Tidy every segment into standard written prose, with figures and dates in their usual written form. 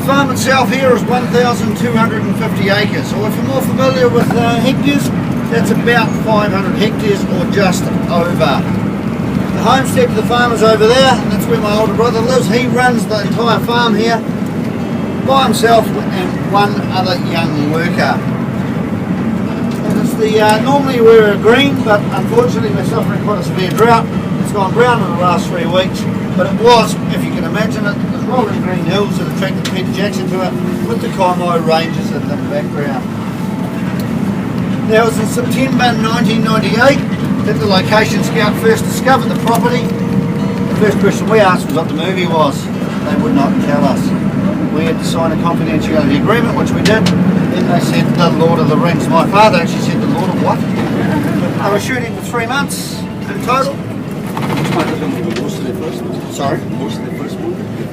The farm itself here is 1,250 acres, or if you're more familiar with hectares, that's about 500 hectares or just over. The homestead to the farm is over there, and that's where my older brother lives. He runs the entire farm here by himself and one other young worker. And it's normally we're green, but unfortunately we're suffering quite a severe drought. It's gone brown in the last 3 weeks, but it was, if you can imagine it, there's rolling green hills that attracted Peter Jackson to it, with the Kaimai Ranges in the background. Now, it was in September 1998 that the location scout first discovered the property. The first question we asked was what the movie was. They would not tell us. We had to sign a confidentiality agreement, which we did. Then they said The Lord of the Rings. My father actually said The Lord of what? They were shooting for 3 months in total. Sorry?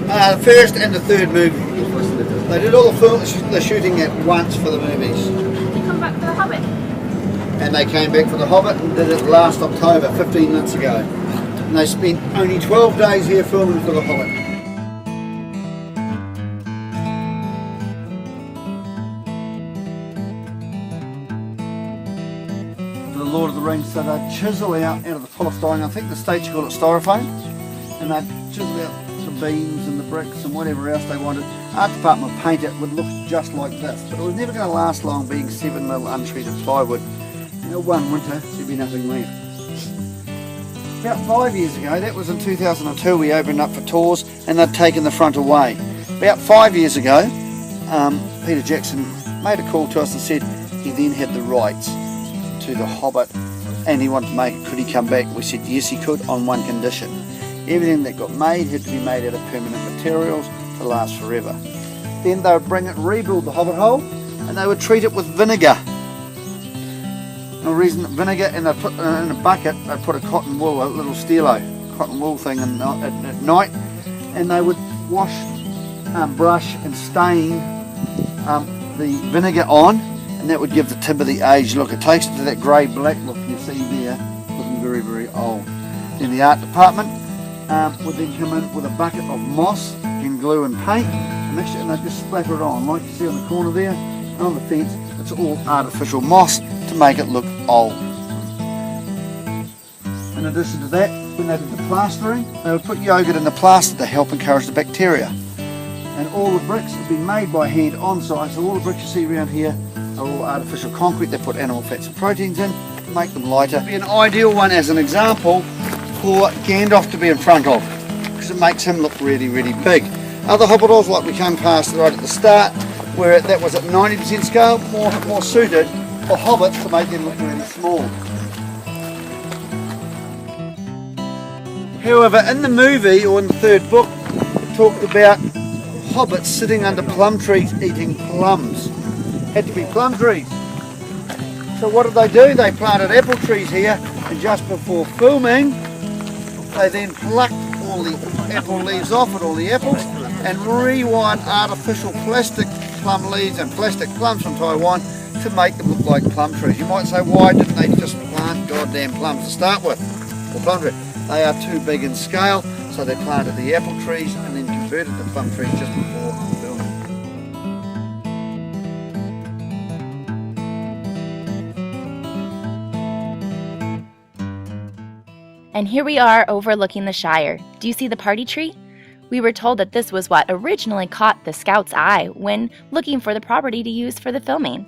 The first and the third movie. They did all the shooting at once for the movies. They come back for The Hobbit. And they came back for The Hobbit and did it last October, 15 months ago. And they spent only 12 days here filming for The Hobbit. For The Lord of the Rings, so they'd chisel out of the polystyrene, I think the States call it styrofoam, and they'd chisel out the beams and the bricks and whatever else they wanted. Art department would paint it, would look just like this, but it was never going to last long, being 7mm untreated plywood. One winter, there'd be nothing left. About 5 years ago, that was in 2002, we opened up for tours and they'd taken the front away. About 5 years ago, Peter Jackson made a call to us and said he then had the rights to The Hobbit and he wanted to make it. Could he come back? We said yes, he could, on one condition. Everything that got made had to be made out of permanent materials to last forever. Then they would bring it, rebuild the Hobbit hole, and they would treat it with vinegar. The reason vinegar, and they put in a bucket, they put a cotton wool, a little stilo cotton wool thing at night, and they would wash, brush and stain the vinegar on, and that would give the timber the age look. It takes it to that grey black look you see there, looking very, very old. Then the art department would then come in with a bucket of moss and glue and paint, a mixture, and they just splatter it on, like you see on the corner there, on the fence. It's all artificial moss to make it look old. In addition to that, when they did the plastering, they would put yogurt in the plaster to help encourage the bacteria. And all the bricks have been made by hand on site, so all the bricks you see around here are all artificial concrete. They put animal fats and proteins in to make them lighter. It'd be an ideal one as an example for Gandalf to be in front of, because it makes him look really, really big. Other Hobbit holes, like we came past right at the start, where that was at 90% scale, more suited for hobbits to make them look really small. However, in the movie, or in the third book, it talked about hobbits sitting under plum trees eating plums. Had to be plum trees. So what did they do? They planted apple trees here, and just before filming, they then plucked all the apple leaves off it, all the apples, and rewired artificial plastic plum leaves and plastic plums from Taiwan to make them look like plum trees. You might say, why didn't they just plant goddamn plums to start with? Or plum trees. They are too big in scale, so they planted the apple trees and then converted the plum trees just before filming. And here we are overlooking the Shire. Do you see the party tree? We were told that this was what originally caught the scout's eye when looking for the property to use for the filming.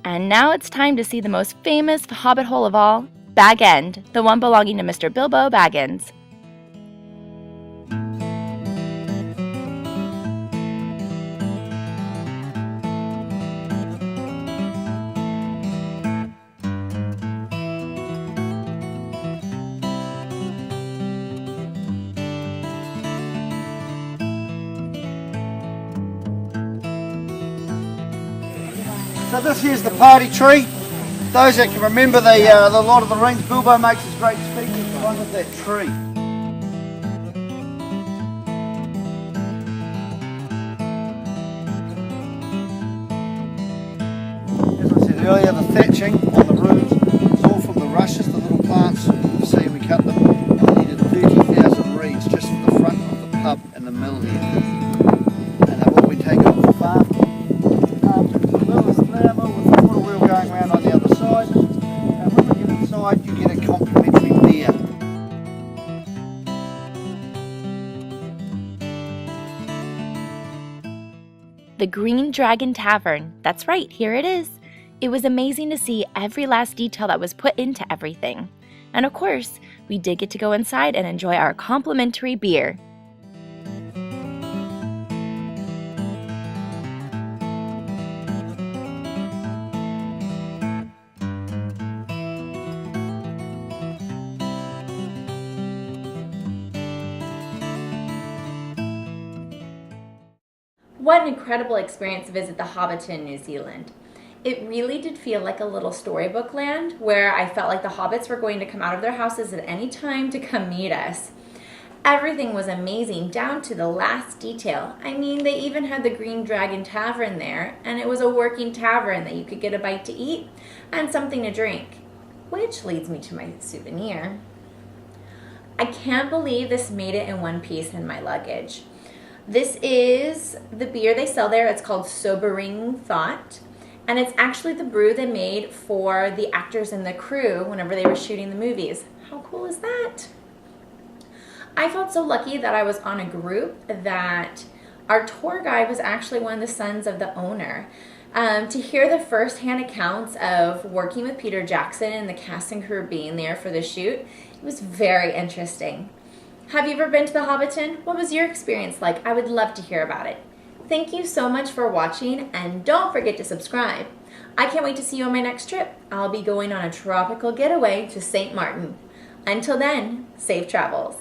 And now it's time to see the most famous hobbit hole of all, Bag End, the one belonging to Mr. Bilbo Baggins. So this here's the party tree. Those that can remember the Lord of the Rings, Bilbo makes his great speech in front of that tree. As I said earlier, the thatching on the roofs is all from the rushes, the little plants. You see we cut them, and we needed 30,000 reeds just for the front of the pub in the middle here. And they've all been taken inside you get a complimentary beer. The Green Dragon Tavern. That's right, here it is. It was amazing to see every last detail that was put into everything. And of course, we did get to go inside and enjoy our complimentary beer. What an incredible experience to visit the Hobbiton, New Zealand. It really did feel like a little storybook land where I felt like the hobbits were going to come out of their houses at any time to come meet us. Everything was amazing down to the last detail. I mean, they even had the Green Dragon Tavern there, and it was a working tavern that you could get a bite to eat and something to drink. Which leads me to my souvenir. I can't believe this made it in one piece in my luggage. This is the beer they sell there. It's called Sobering Thought. And it's actually the brew they made for the actors and the crew whenever they were shooting the movies. How cool is that? I felt so lucky that I was on a group that our tour guide was actually one of the sons of the owner. To hear the first-hand accounts of working with Peter Jackson and the cast and crew being there for the shoot, it was very interesting. Have you ever been to the Hobbiton? What was your experience like? I would love to hear about it. Thank you so much for watching, and don't forget to subscribe. I can't wait to see you on my next trip. I'll be going on a tropical getaway to St. Martin. Until then, safe travels.